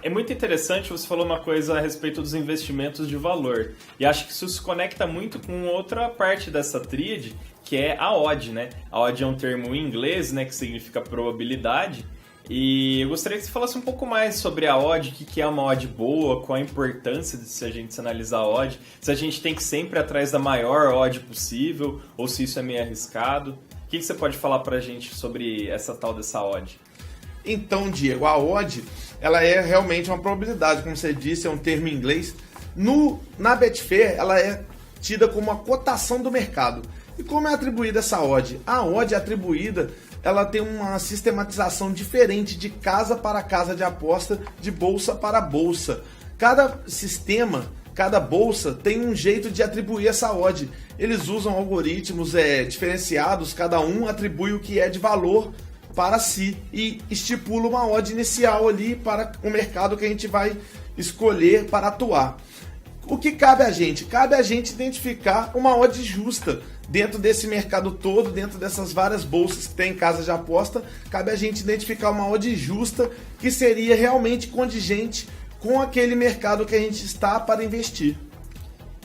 É muito interessante, você falou uma coisa a respeito dos investimentos de valor. E acho que isso se conecta muito com outra parte dessa tríade, que é a odd, né? A odd é um termo em inglês, né, que significa probabilidade. E eu gostaria que você falasse um pouco mais sobre a odd, o que é uma odd boa, qual a importância de se a gente analisar a odd, se a gente tem que sempre ir atrás da maior odd possível, ou se isso é meio arriscado. O que você pode falar pra gente sobre essa tal dessa odd? Então, Diego, a odd, ela é realmente uma probabilidade, como você disse, é um termo em inglês. Na Betfair, ela é tida como uma cotação do mercado. E como é atribuída essa odd? A odd é atribuída, ela tem uma sistematização diferente de casa para casa de aposta, de bolsa para bolsa. Cada sistema, cada bolsa tem um jeito de atribuir essa odd. Eles usam algoritmos diferenciados, cada um atribui o que é de valor para si e estipula uma odd inicial ali para o mercado que a gente vai escolher para atuar. O que cabe a gente? Cabe a gente identificar uma odd justa dentro desse mercado todo, dentro dessas várias bolsas que tem em casa de aposta. Cabe a gente identificar uma odd justa que seria realmente condigente com aquele mercado que a gente está para investir.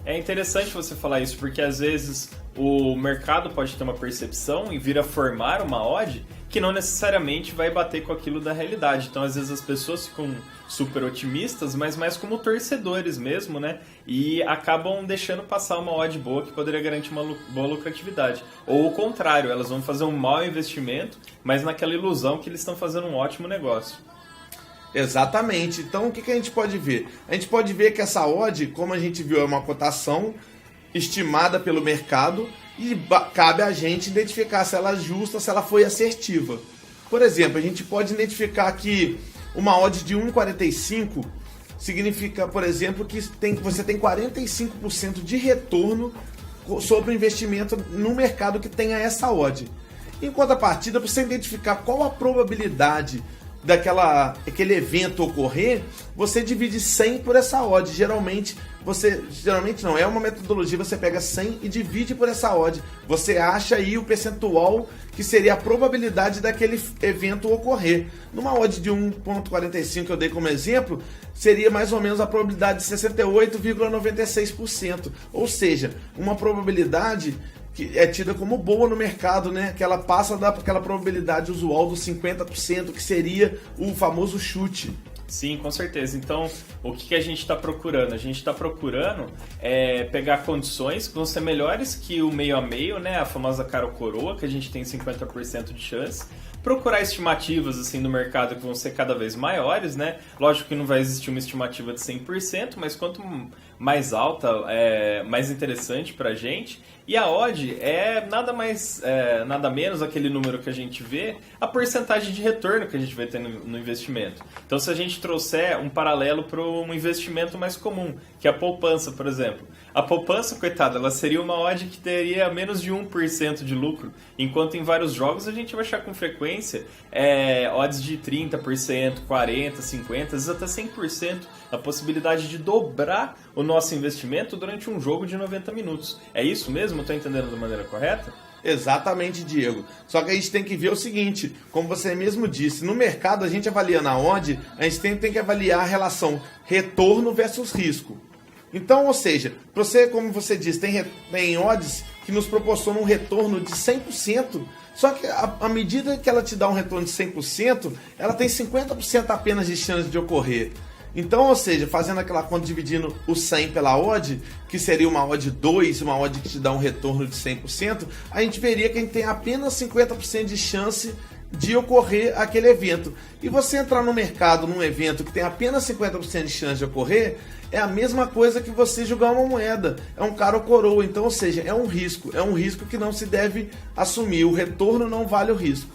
É interessante você falar isso, porque às vezes o mercado pode ter uma percepção e vir a formar uma odd que não necessariamente vai bater com aquilo da realidade. Então, às vezes, as pessoas ficam super otimistas, mas mais como torcedores mesmo, né? E acabam deixando passar uma odd boa que poderia garantir uma boa lucratividade. Ou o contrário, elas vão fazer um mau investimento, mas naquela ilusão que eles estão fazendo um ótimo negócio. Exatamente. Então, o que a gente pode ver? A gente pode ver que essa odd, como a gente viu, é uma cotação estimada pelo mercado e cabe a gente identificar se ela é justa, se ela foi assertiva. Por exemplo, a gente pode identificar que uma odd de 1,45 significa, por exemplo, que você tem 45% de retorno sobre o investimento no mercado que tenha essa odd. Em contrapartida, para você identificar qual a probabilidade daquele evento ocorrer, você divide 100 por essa odd. Geralmente não, é uma metodologia, você pega 100 e divide por essa odd. Você acha aí o percentual que seria a probabilidade daquele evento ocorrer. Numa odd de 1,45 que eu dei como exemplo, seria mais ou menos a probabilidade de 68,96%. Ou seja, uma probabilidade que é tida como boa no mercado, né? Que ela passa daquela probabilidade usual dos 50%, que seria o famoso chute. Sim, com certeza. Então, o que a gente está procurando? A gente está procurando pegar condições que vão ser melhores que o meio a meio, né? A famosa cara ou coroa, que a gente tem 50% de chance. Procurar estimativas assim do mercado que vão ser cada vez maiores, né? Lógico que não vai existir uma estimativa de 100%, mas quanto mais alta, mais interessante para a gente. E a odd é nada menos aquele número que a gente vê, a porcentagem de retorno que a gente vai ter no investimento. Então, se a gente trouxer um paralelo para um investimento mais comum, que é a poupança, por exemplo. A poupança, coitada, ela seria uma odd que teria menos de 1% de lucro, enquanto em vários jogos a gente vai achar com frequência odds de 30%, 40%, 50%, às vezes até 100%, a possibilidade de dobrar o nosso investimento durante um jogo de 90 minutos. É isso mesmo? Estou entendendo da maneira correta? Exatamente, Diego. Só que a gente tem que ver o seguinte, como você mesmo disse, no mercado a gente avalia na odd, a gente tem que avaliar a relação retorno versus risco. Então, ou seja, você, como você disse, tem odds que nos proporcionam um retorno de 100%, só que à medida que ela te dá um retorno de 100%, ela tem 50% apenas de chance de ocorrer. Então, ou seja, fazendo aquela conta dividindo o 100 pela odd, que seria uma odd 2, uma odd que te dá um retorno de 100%, a gente veria que a gente tem apenas 50% de chance de ocorrer aquele evento. E você entrar no mercado, num evento que tem apenas 50% de chance de ocorrer, é a mesma coisa que você jogar uma moeda. É um cara ou coroa. Então, ou seja, é um risco que não se deve assumir. O retorno não vale o risco.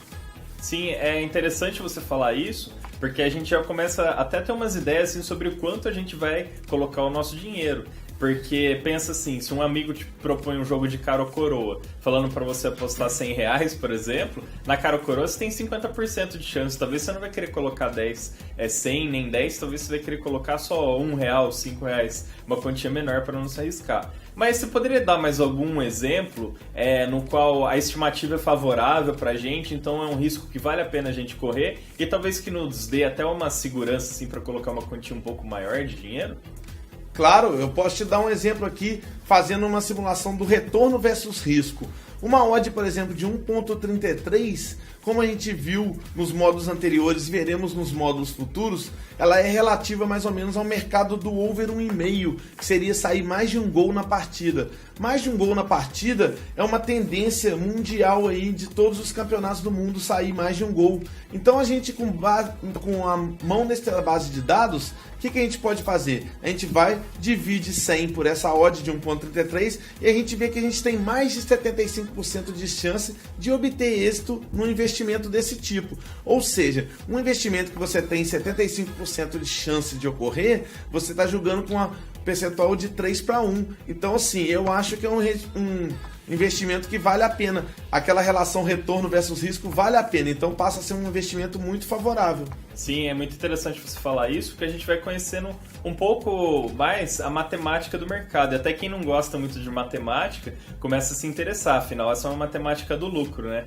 Sim, é interessante você falar isso, porque a gente já começa até a ter umas ideias assim, sobre o quanto a gente vai colocar o nosso dinheiro. Porque pensa assim, se um amigo te propõe um jogo de cara ou coroa, falando para você apostar R$100, por exemplo, na cara ou coroa você tem 50% de chance. Talvez você não vai querer colocar 100 nem 10, talvez você vai querer colocar só R$1, R$5, uma quantia menor para não se arriscar. Mas você poderia dar mais algum exemplo no qual a estimativa é favorável para a gente, então é um risco que vale a pena a gente correr e talvez que nos dê até uma segurança assim, para colocar uma quantia um pouco maior de dinheiro? Claro, eu posso te dar um exemplo aqui fazendo uma simulação do retorno versus risco. Uma odd, por exemplo, de 1.33, como a gente viu nos módulos anteriores e veremos nos módulos futuros, ela é relativa mais ou menos ao mercado do over 1,5, que seria sair mais de um gol na partida. Mais de um gol na partida é uma tendência mundial aí de todos os campeonatos do mundo sair mais de um gol. Então a gente com a mão nessa base de dados, o que a gente pode fazer? A gente vai, divide 100 por essa odd de 1.33 e a gente vê que a gente tem mais de 75% de chance de obter êxito num investimento desse tipo. Ou seja, um investimento que você tem 75% de chance de ocorrer, você está jogando com uma percentual de 3-1. Então assim, eu acho que é um investimento que vale a pena. Aquela relação retorno versus risco vale a pena. Então passa a ser um investimento muito favorável. Sim, é muito interessante você falar isso, porque a gente vai conhecendo um pouco mais a matemática do mercado. E até quem não gosta muito de matemática começa a se interessar, afinal, essa é uma matemática do lucro, né?